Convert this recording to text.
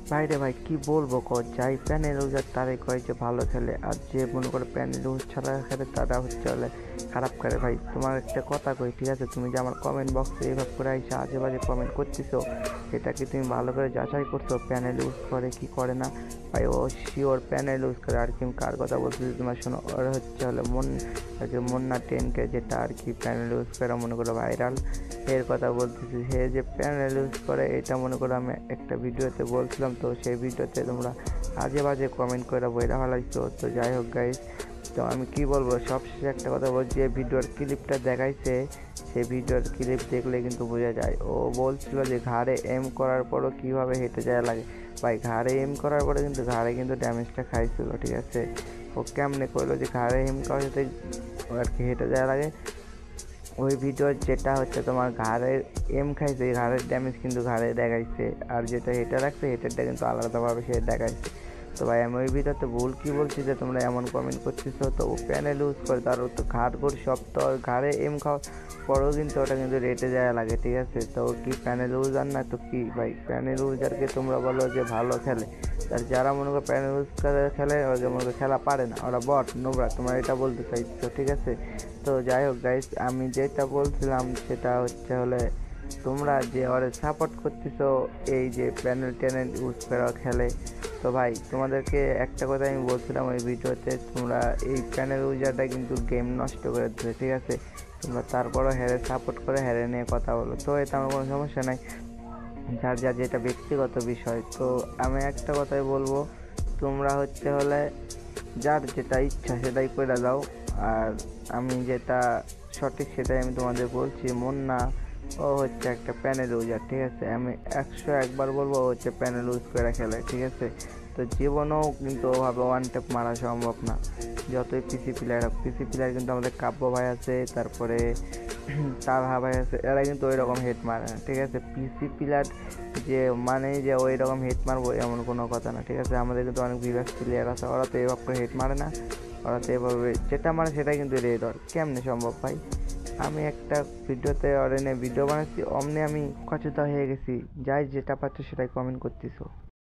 ভাইরে ভাই কি বলবো যাই প্যানেল ইউজার তারাই কয় যে ভালো খেলে, আর যে মনে করে প্যানেল ইউজ ছাড়া খেলে তারা হচ্ছে হলে খারাপ করে। ভাই তোমার একটা কথা কই, ঠিক আছে, তুমি যে আমার কমেন্ট বক্সে এইভাবে করে আইসা আজে বাজে কমেন্ট করতেছো, এটা কি তুমি ভালো করে যাচাই করছো প্যানেল ইউজ করে কি করে না? ভাই ও শিওর প্যানেল ইউজ করে। আর কি কার কথা বলতেছি তোমার শোনো, ওর হচ্ছে হলে মন্না 10K যেটা আর কি প্যানেল ইউজ করে মনে করো ভাইরাল, এর কথা বলতেছি। সে যে প্যানেল ইউজ করে এটা মনে করো আমি একটা ভিডিওতে বলছিলাম, তো সেই ভিডিওতে তোমরা আজে বাজে কমেন্ট করে বইরা ফেলাইছো। তো যাই হোক গাইস, তো আমি কি বলবো, সবশেষে একটা কথা বলছি, যে ভিডিওর ক্লিপটা দেখাইছে সেই ভিডিওর ক্লিপ দেখলে কিন্তু বোঝা যায়। ও বলছিল যে ঘাড়ে এম করার পরও কীভাবে হেঁটে যায় লাগে। ভাই ঘাড়ে এম করার পরে কিন্তু ঘাড়ে কিন্তু ড্যামেজটা খাইছিল, ঠিক আছে। ও কেমনে করলো যে ঘাড়ে এম করার সাথে আর কি হেঁটে যায় লাগে, ওই ভিডিওর যেটা হচ্ছে তোমার ঘাড়ের এম খাইছে, ঘাড়ের ড্যামেজ কিন্তু ঘাড়ে দেখাইছে, আর যেটা হেঁটে রাখছে হেঁটেরটা কিন্তু আলাদাভাবে সে দেখাইছে। তো ভাই আমি ওই ভিডিওতে ভুল কি বলছি যে তোমরা এমন কমেন্ট করতেছো? তো ও প্যানেল ইউজ করে, তার তো ঘাড় ঘোর সব, তো ঘাড়ে এম খাওয়ার পরেও কিন্তু ওটা কিন্তু রেটে যায় লাগে, ঠিক আছে। তো কি প্যানেল ইউজার না তো কি? ভাই প্যানেল ইউজারকে তোমরা বলো যে ভালো খেলে, আর যারা মনে করো প্যানেল ইউজ করে খেলে ওরা মনে করো খেলা পারে না, ওরা বট নোবরা, তোমরা এটা বলতে চাইছো, ঠিক আছে। তো যাই হোক গাইস, আমি যেটা বলছিলাম সেটা হচ্ছে হলে তোমরা যে ওরা সাপোর্ট করতেছো এই যে প্যানেল ট্যানেল ইউজ করে খেলে, তো ভাই তোমাদেরকে একটা কথা আমি বলছিলাম ওই ভিডিওতে, তোমরা এই প্যানেল ইউজারটা কিন্তু গেম নষ্ট করে দিচ্ছে, ঠিক আছে। তোমরা তারপরও হেরে সাপোর্ট করে হেরে নিয়ে কথা বলো, তো এটা আমার কোনো সমস্যা নাই, যার যার যেটা ব্যক্তিগত বিষয়। তো আমি একটা কথাই বলবো, তোমরা হচ্ছে হলে যার যেটা ইচ্ছা সেটাই করে দাও, আর আমি যেটা সঠিক সেটাই আমি তোমাদের বলছি। মুন্না ও হচ্ছে একটা প্যানেল ইউজার, ঠিক আছে। আমি 101বার বলবো ও হচ্ছে প্যানেল ইউজ করে খেলে, ঠিক আছে। তো জীবনেও কিন্তু ওভাবে ওয়ান ট্যাপ মারা সম্ভব না, যতই পিসি প্লেয়ার কিন্তু আমাদের কাব্য ভাই আছে, তারপরে তার ভাই আছে, এরা কিন্তু ওই রকম হেড মারে না, ঠিক আছে। পিসি প্লেয়ার যে মানে যে ওই রকম হেড মারবো এমন কোনো কথা না, ঠিক আছে। আমাদের কিন্তু অনেক বিভাগ প্লেয়ার আছে, ওরা তো এভাবে করে হেড মারে না, ওরা তো এভাবে যেটা মারে সেটাই কিন্তু রেড হয়। কেমনে সম্ভব ভাই? আমি একটা ভিডিওতে অরেনে ভিডিও বানাচ্ছি, অমনি আমি কচুতা হয়ে গেছি, যাই যেটা পাচ্ছ সেটাই কমেন্ট করতেছো।